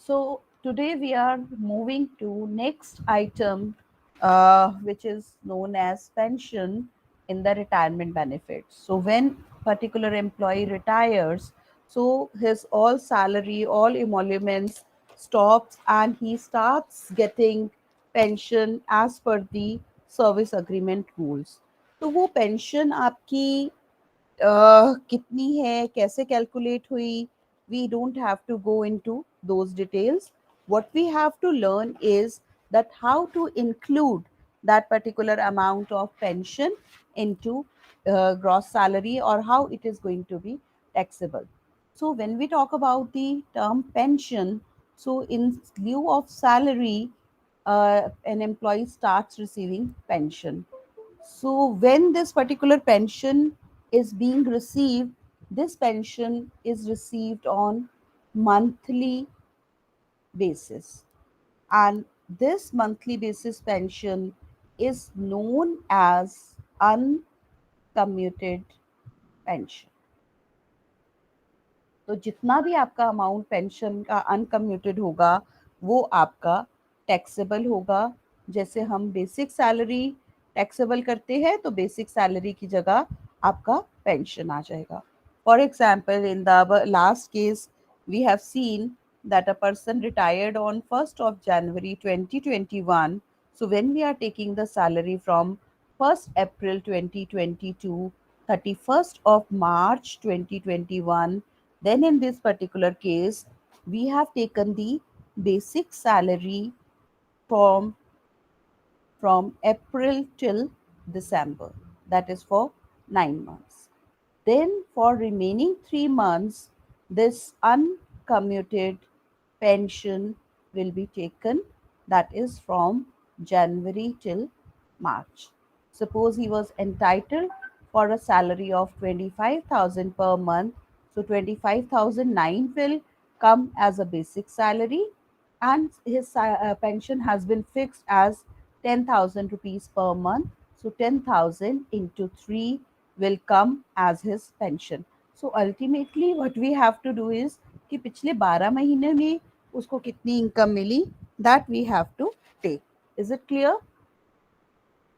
So today we are moving to next item, which is known as pension in the retirement benefits. So when particular employee retires, so his all salary, all emoluments stops, and he starts getting pension as per the service agreement rules. तो वो pension आपकी कितनी है, कैसे calculate हुई, we don't have to go into those details. What we have to learn is that how to include that particular amount of pension into gross salary, or how it is going to be taxable. So when we talk about the term pension, so in lieu of salary, an employee starts receiving pension. So when this particular pension is being received, this pension is received on monthly basis. And this monthly basis pension is known as uncommuted pension. तो जितना भी आपका amount pension का uncommuted होगा वो आपका taxable होगा. जैसे हम बेसिक सैलरी टैक्सेबल करते हैं तो बेसिक सैलरी की जगह आपका पेंशन आ जाएगा. For example, in the last case we have seen that a person retired on 1st of January 2021. So when we are taking the salary from 1st April 2020 to 31st of March 2021, then in this particular case, we have taken the basic salary from April till December. That is for 9 months. Then for remaining 3 months, this uncommuted pension will be taken. That is from January till March. Suppose he was entitled for a salary of 25,000 per month. So 25,009 will come as a basic salary, and his pension has been fixed as 10,000 rupees per month. So 10,000 into 3 will come as his pension. So ultimately what we have to do is कि पिछले 12 महीने में उसको कितनी income मिली, that we have to take. Is it clear?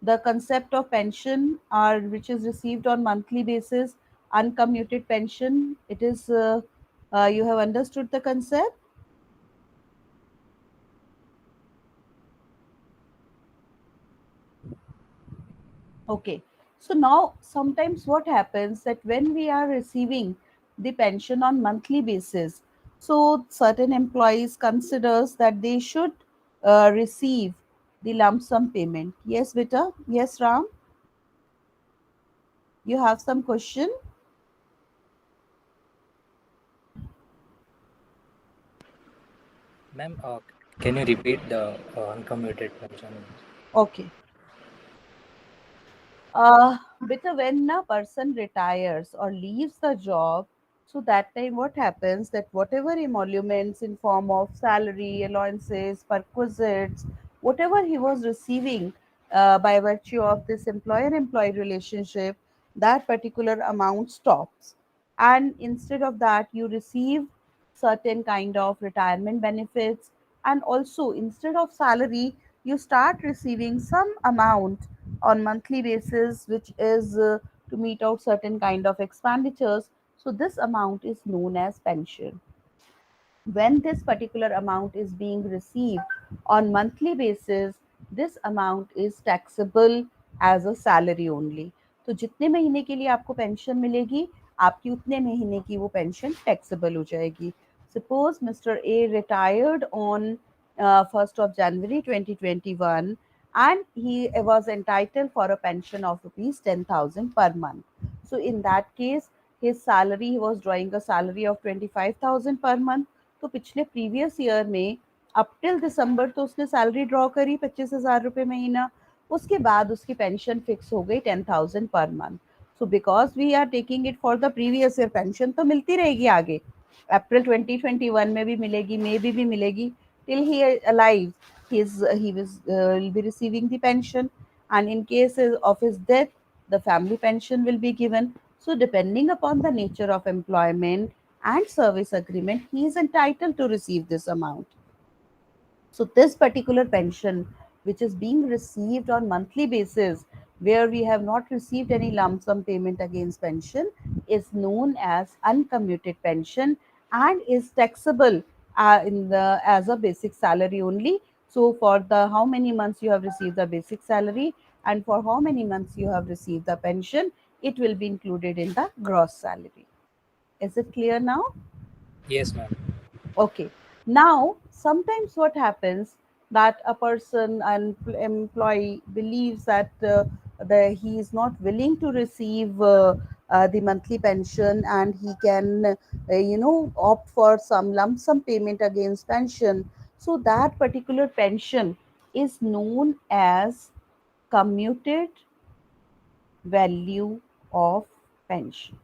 The concept of pension are which is received on monthly basis, uncommuted pension, it is you have understood the concept? Okay. So now sometimes what happens that when we are receiving the pension on monthly basis, so certain employees considers that they should receive the lump sum payment. Yes, beta. Yes, Ram. You have some question? Ma'am, can you repeat the uncommuted pension? Okay. Beta, when a person retires or leaves the job, so that time what happens that whatever emoluments in form of salary, allowances, perquisites, whatever he was receiving by virtue of this employer-employee relationship, that particular amount stops. And instead of that, you receive certain kind of retirement benefits, and also instead of salary, you start receiving some amount on monthly basis, which is to meet out certain kind of expenditures. So this amount is known as pension. When this particular amount is being received on monthly basis, this amount is taxable as a salary only. तो जितने महीने के लिए आपको pension मिलेगी, आपकी उतने महीने की वो पेंशन टैक्सेबल हो जाएगी. Suppose Mr. A retired on 1st of January 2021, and he was entitled for a pension of rupees 10,000 per month. So in that case, his salary, he was drawing a salary of 25,000 per month. तो पिछले previous year में up till दिसंबर तो उसने salary draw करी 25,000 रुपये महीना. उसके बाद उसकी पेंशन फिक्स हो गई 10,000 per month. So because we are taking it for the previous year, pension तो मिलती रहेगी आगे, अप्रैल 2021 में भी मिलेगी, मे भी मिलेगी, till he alive he will be receiving the pension, and in case of his death the family pension will be given. So depending upon the nature of employment and service agreement, he is entitled to receive this amount. So this particular pension, which is being received on monthly basis, where we have not received any lump sum payment against pension, is known as uncommuted pension and is taxable in the as a basic salary only. So for the how many months you have received the basic salary and for how many months you have received the pension, it will be included in the gross salary. Is it clear now? Yes, ma'am. Okay. Now, sometimes what happens that a person, an employee, believes that he is not willing to receive the monthly pension, and he can, opt for some lump sum payment against pension. So that particular pension is known as commuted value of pension.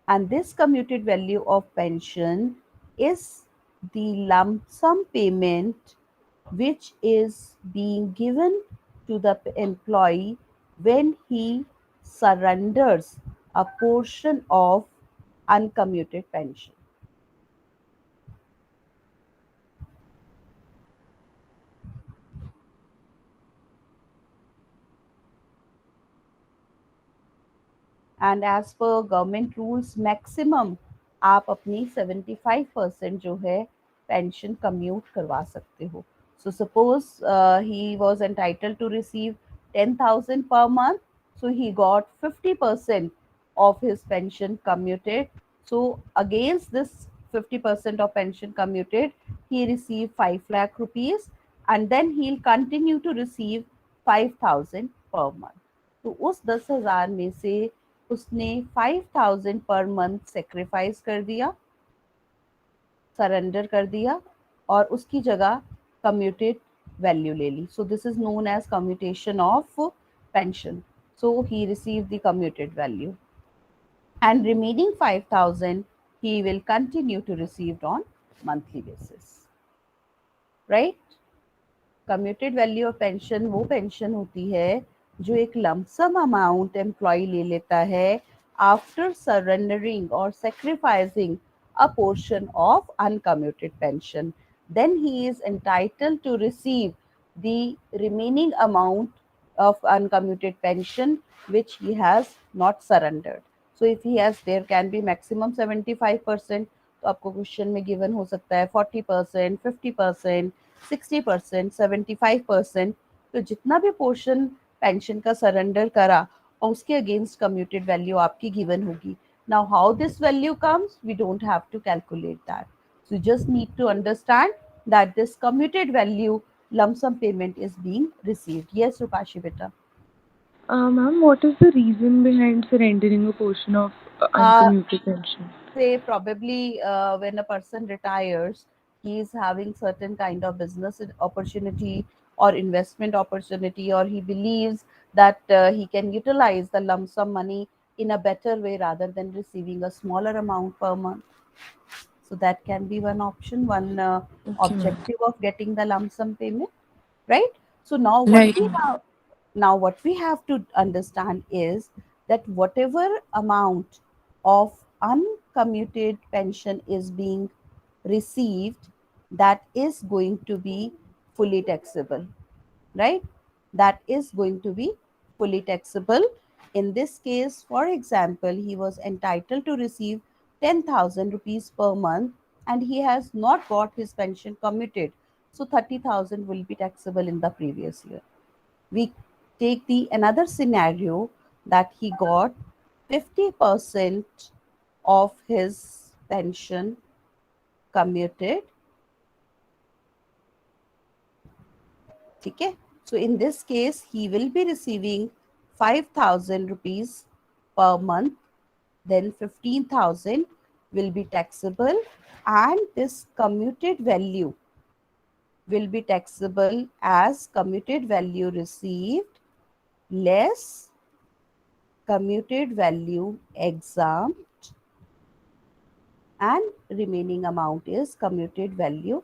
And this commuted value of pension is the lump sum payment which is being given to the employee when he surrenders a portion of uncommuted pension. And as per government rules maximum आप अपनी 75% जो है pension commute करवा सकते हो. So suppose he was entitle to receive 10,000 per month, so he got 50% of his pension commuted. So against this 50% of pension commuted, he received 5 lakh rupees, and then he'll continue to receive 5,000 per month. तो उस 10,000 में से उसने 5,000 per month sacrifice कर दिया, surrender कर दिया, और उसकी जगह कम्यूटेड वैल्यू ले ली. So this is known as commutation of pension. So he receive the commuted value and remaining 5,000 he will continue to receive on monthly basis, right? Commuted value of pension वो pension होती है जो एक lump sum amount employ ले लेता है after surrendering और sacrificing a portion of uncommuted pension. Then he is entitled to receive the remaining amount of uncommuted pension which he has not surrendered. So if he has, there can be maximum 75%. तो आपको question में given हो सकता है 40%, 50%, 60%, 75%. तो जितना भी portion pension का सरेंडर करा और उसके अगेंस्ट कम्यूटेड वैल्यू आपकी गिवन होगी. Now how this value comes, we don't have to calculate that. So you just need to understand that this commuted value lump sum payment is being received. Yes, Rupashi beta. Ma'am, what is the reason behind surrendering a portion of uncommuted pension? Say probably when a person retires, he is having certain kind of business opportunity or investment opportunity, or he believes that he can utilize the lump sum money in a better way rather than receiving a smaller amount per month. So that can be one option, one Okay, ma'am. objective of getting the lump sum payment, right? So now Right, ma'am. what we have to understand is that whatever amount of uncommuted pension is being received, that is going to be fully taxable, right? That is going to be fully taxable. In this case, for example, he was entitled to receive 10,000 rupees per month and he has not got his pension commuted. So 30,000 will be taxable in the previous year. We take the another scenario that he got 50% of his pension commuted. Okay, so in this case he will be receiving 5,000 rupees per month, then 15,000 will be taxable, and this commuted value will be taxable as commuted value received less commuted value exempt, and remaining amount is commuted value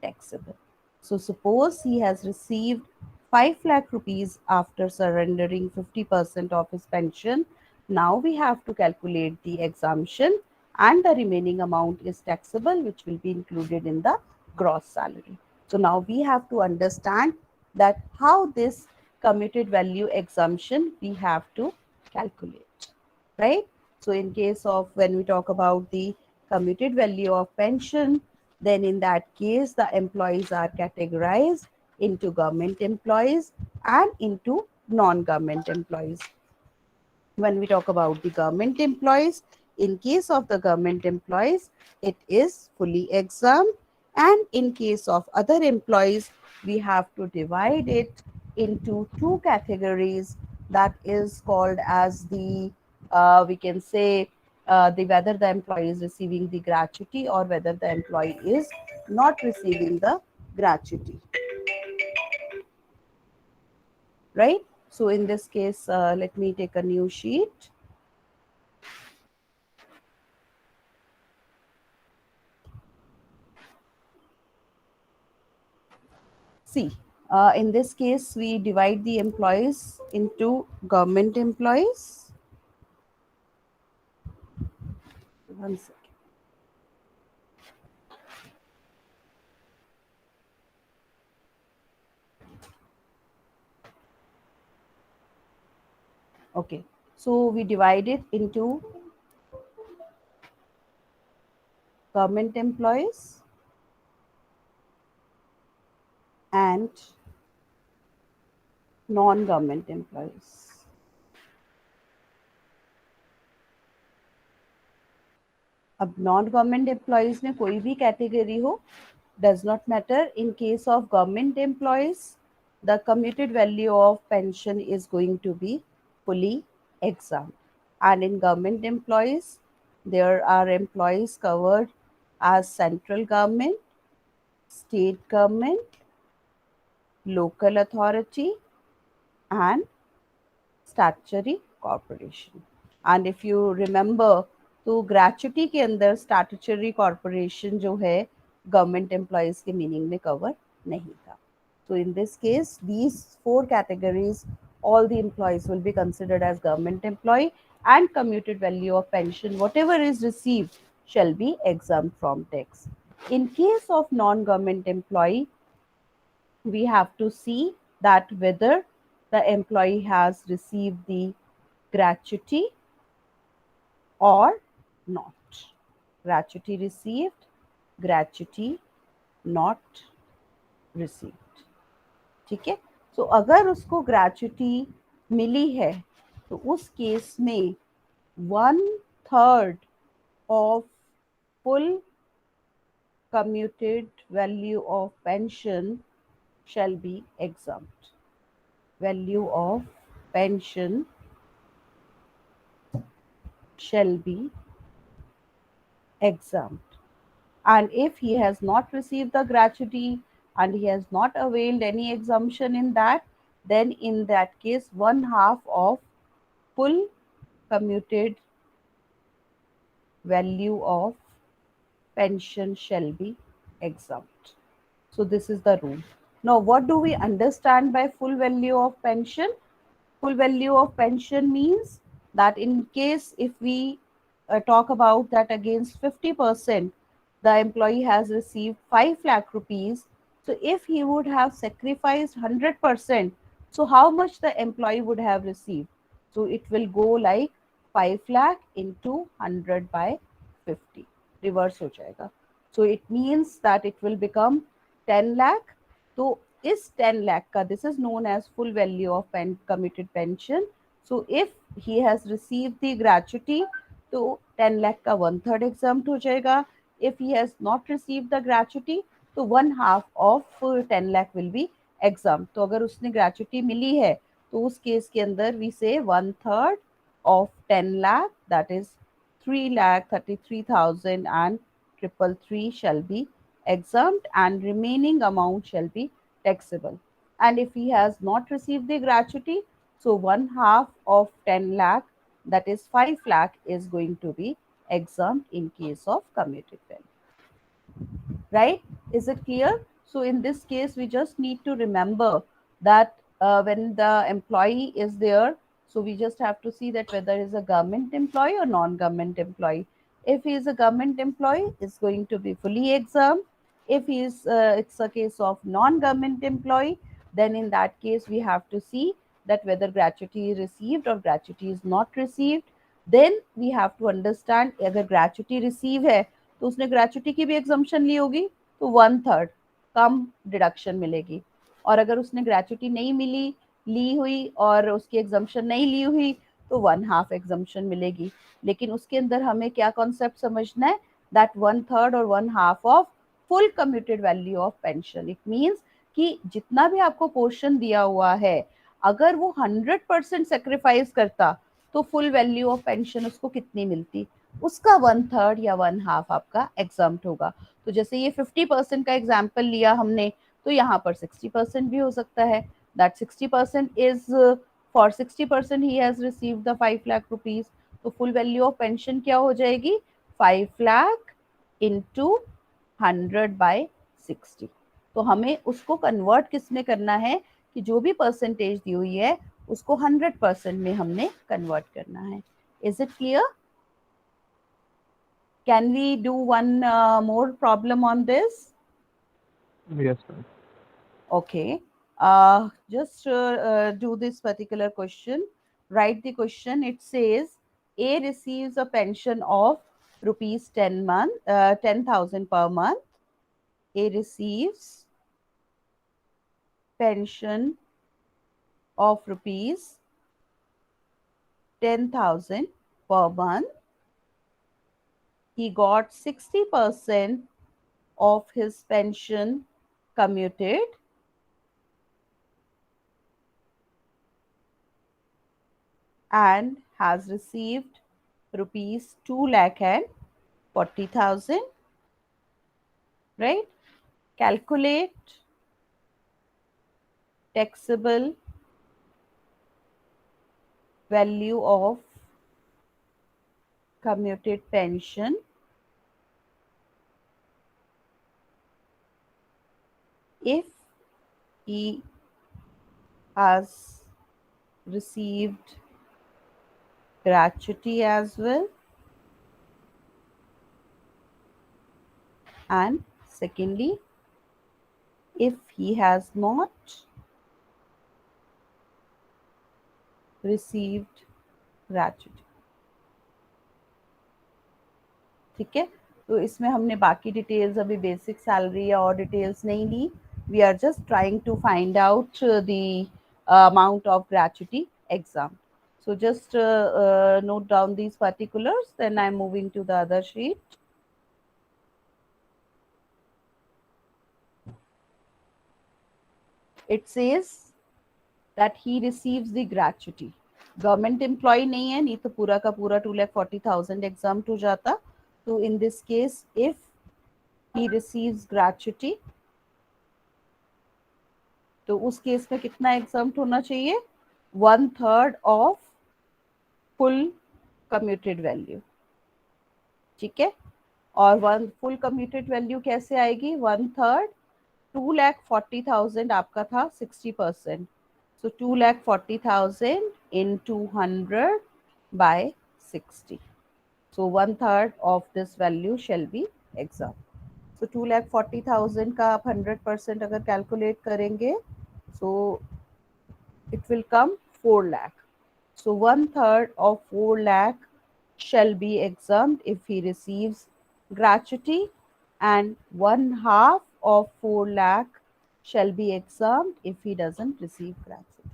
taxable. So suppose he has received 5 lakh rupees after surrendering 50% of his pension. Now we have to calculate the exemption, and the remaining amount is taxable, which will be included in the gross salary. So now we have to understand that how this commuted value exemption we have to calculate, right? So in case of when we talk about the commuted value of pension, then in that case the employees are categorized into government employees and into non-government employees. When we talk about the government employees, in case of the government employees, it is fully exempt. And in case of other employees, we have to divide it into two categories that is called as the, we can say, the whether the employee is receiving the gratuity or whether the employee is not receiving the gratuity, right? So in this case, let me take a new sheet. See, in this case, we divide the employees into government employees. One second. Okay, so we divide it into government employees and non-government employees. अब non government employees में कोई भी category हो, does not matter. In case of government employees, the commuted value of pension is going to be fully exempt. And in government employees, there are employees covered as central government, state government, local authority, and statutory corporation. And if you remember, तो gratuity के अंदर statutory corporation जो है government employees के meaning में cover नहीं था. So in this case, these four categories, all the employees will be considered as government employee, and commuted value of pension, whatever is received, shall be exempt from tax. In case of non-government employee, we have to see that whether the employee has received the gratuity or not. Gratuity received, gratuity not received. ठीक है. सो अगर उसको gratuity मिली है तो उस case में 1/3 of full commuted value of pension shall be exempt. Value of pension shall be exempt. And if he has not received the gratuity and he has not availed any exemption in that, then in that case, 1/2 of full commuted value of pension shall be exempt. So this is the rule. Now, what do we understand by full value of pension? Full value of pension means that in case if we talk about that against 50%, the employee has received 5 lakh rupees. So if he would have sacrificed 100%, so how much the employee would have received? So it will go like 5 lakh into 100 by 50. Reverse हो जाएगा. So it means that it will become 10 lakh. तो इस 10 lakh का, this is known as full value of committed pension. So if he has received the gratuity, तो 10 lakh का 1/3 exempt हो जाएगा. If he has not received the gratuity, तो 1/2 of 10 lakh will be exempt. तो अगर उसने gratuity मिली है तो उस केस के अंदर we say 1/3 of 10 lakh, that is 3,33,000 and 333 shall be exempt, and remaining amount shall be taxable. And if he has not received the gratuity, so 1/2 of 10 lakh, that is 5 lakh, is going to be exempt in case of commuted value. Right? Is it clear? So in this case, we just need to remember that when the employee is there, so we just have to see that whether is a government employee or non-government employee. If he is a government employee, it's going to be fully exempt. If it's a case of non-government employee, then in that case we have to see that whether gratuity is received or gratuity is not received. Then we have to understand, अगर gratuity receive है तो उसने gratuity की भी exemption ली होगी, तो 1/3 कम deduction मिलेगी। और अगर उसने ग्रेचुटी नहीं ली हुई और उसकी एग्जम्पशन नहीं ली हुई, तो 1/2 एग्जम्पशन मिलेगी। लेकिन उसके अंदर हमें क्या कॉन्सेप्ट समझना है, दैट 1/3 और 1/2 of full commuted value of pension. It means कि जितना भी आपको पोर्शन दिया हुआ है, अगर वो 100% सेक्रीफाइस करता तो फुल वैल्यू ऑफ पेंशन उसको कितनी मिलती, उसका 1/3 या 1/2 आपका एग्जाम्प्ट होगा। तो जैसे ये 50% का एग्जाम्पल लिया हमने, तो यहाँ पर 60% भी हो सकता है। That 60% is for 60% he has received the 5 lakh rupees. तो फुल वैल्यू ऑफ पेंशन क्या हो जाएगी, 5 लाख इंटू 100/60। तो हमें उसको कन्वर्ट किस में करना है कि जो भी परसेंटेज दी हुई है उसको 100% में हमने कन्वर्ट करना है। Is it clear? Can we do one more problem on this? Yes, ma'am. Okay. Just do this particular question. Write the question. It says A receives a pension of rupees 10,000 per month. A receives pension of rupees 10,000 per month. He got 60% of his pension commuted and has received rupees 2,40,000, right? Calculate taxable value of commuted pension if he has received gratuity as well, and secondly, if he has not received gratuity। ठीक है, तो इसमें हमने बाकी details, अभी basic salary या और details नहीं ली। We are just trying to find out the amount of gratuity exam. So just note down these particulars, then I'm moving to the other sheet. It says that he receives the gratuity. Government employ नहीं है, नहीं तो पूरा का पूरा 2,40,000 exam हो जाता। तो in this case if he receives gratuity, तो उस केस में कितना एग्जाम्प्ट होना चाहिए, 1/3 ऑफ फुल कम्यूटेड वैल्यू। ठीक है, और वन फुल कम्यूटेड वैल्यू कैसे आएगी, 1/3, 2,40,000 आपका था 60%, so 2,40,000 into 100/60, so 1/3 of this value shall be exempt. So 2,40,000 का आप 100% अगर कैलकुलेट करेंगे, so it will come 4 lakh. So 1/3 of 4 lakh shall be exempt if he receives gratuity, and 1/2 of 4 lakh shall be exempt if he doesn't receive gratuity.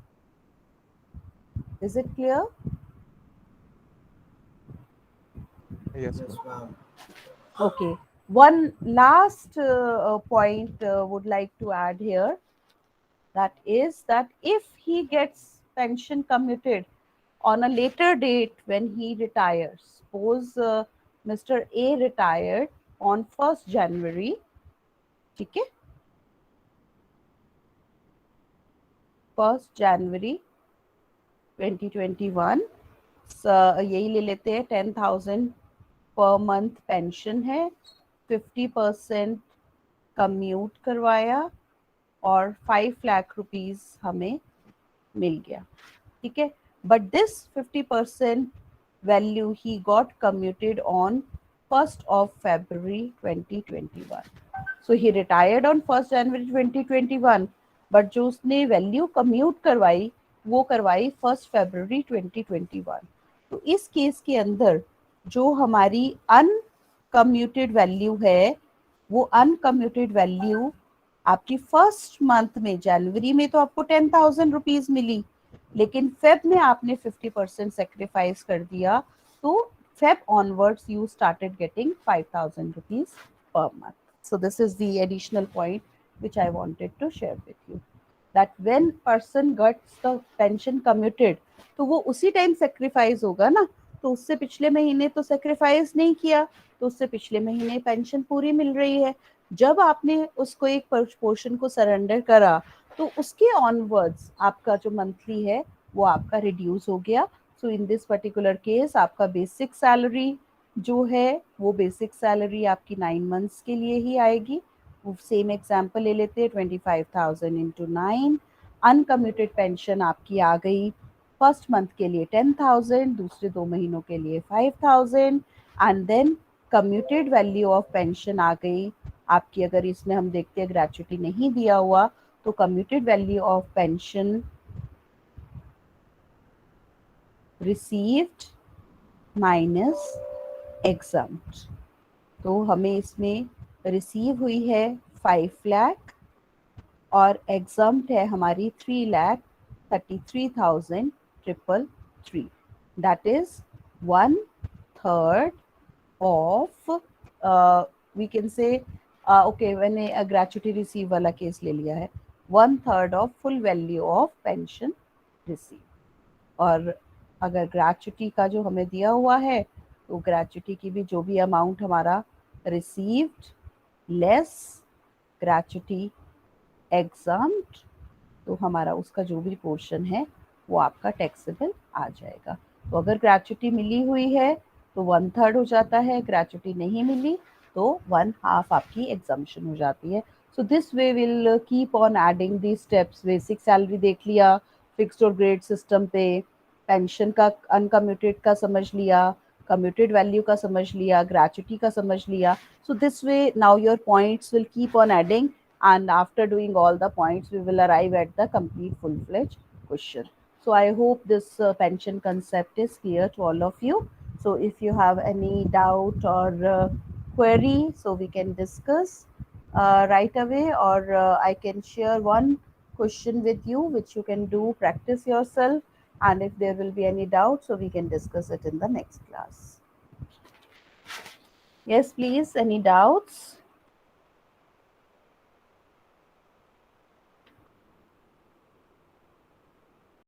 Is it clear? Yes, Yes, ma'am. ma'am. Okay. One last point would like to add here. That is that if he gets pension commuted on a later date when he retires, suppose Mr. A retired on 1st January, ठीक है, 1st January 2021, यही ले लेते हैं, 10,000 per month pension है, 50% commute करवाया और 5 lakh rupees हमें मिल गया। ठीक है, but this 50% value he got commuted on 1st of February 2021. So he retired on 1st January 2021, but जो उसने वैल्यू कम्यूट करवाई वो करवाई 1st February 2021. तो इस केस के अंदर जो हमारी अनकम्यूटेड वैल्यू है वो अनकम्यूटेड वैल्यू आपकी फर्स्ट मंथ में जनवरी में तो आपको 10,000 रुपीज मिली, लेकिन फेब में आपने 50% सेक्रीफाइस कर दिया, तो Feb onwards you started getting 5,000 rupees per month. So this is the additional point which I wanted to share with you, that when person gets the pension commuted तो वो उसी time sacrifice होगा ना, तो उससे पिछले महीने तो सेक्रीफाइस नहीं किया, तो उससे पिछले महीने पेंशन पूरी मिल रही है। जब आपने उसको एक पोर्शन को सरेंडर करा तो उसके ऑनवर्ड्स आपका जो मंथली है वो आपका रिड्यूस हो गया। सो इन दिस पर्टिकुलर केस आपका बेसिक सैलरी जो है वो बेसिक सैलरी आपकी 9 मंथ्स के लिए ही आएगी। सेम एग्जांपल ले लेते हैं, 25,000 इंटू 9, अनकम्यूटेड पेंशन आपकी आ गई फर्स्ट मंथ के लिए 10,000, दूसरे 2 महीनों के लिए 5,000, and then commuted value of pension आ गई आपकी। अगर इसमें हम देखते हैं ग्रेचुटी नहीं दिया हुआ तो commuted value of pension received minus exempt, तो हमें इसमें रिसीव हुई है 5 लाख और एग्जम्प्ट है हमारी 3,33,333, that is 1/3 of we can say okay मैंने ग्रेचुटी रिसीव वाला केस ले लिया है, 1/3 of full value of pension receive. और अगर ग्रेचुटी का जो हमें दिया हुआ है तो ग्रेचुटी की भी जो भी अमाउंट हमारा रिसीव्ड लेस ग्रेचुटी एग्जम्प्ट, तो हमारा उसका जो भी पोर्शन है वो आपका टैक्सेबल आ जाएगा। तो अगर ग्रेचुटी मिली हुई है तो 1/3 हो जाता है, ग्रेचुटी नहीं मिली तो 1/2 आपकी एग्जम्पशन हो जाती है। So this way will keep on adding the steps. Basic salary देख लिया, फिक्स्ड और ग्रेड सिस्टम पे, पेंशन का अनकम्यूटेड का समझ लिया, कम्यूटेड वैल्यू का समझ लिया, ग्रेचुटी का समझ लिया। So this way now your points will keep on adding, and after doing all the points we will arrive at the complete full-fledged question. So I hope this pension concept is clear to all of you. So if you have any doubt or query, so we can discuss right away, or I can share one question with you which you can do practice yourself, and if there will be any doubt so we can discuss it in the next class. Yes please, any doubts?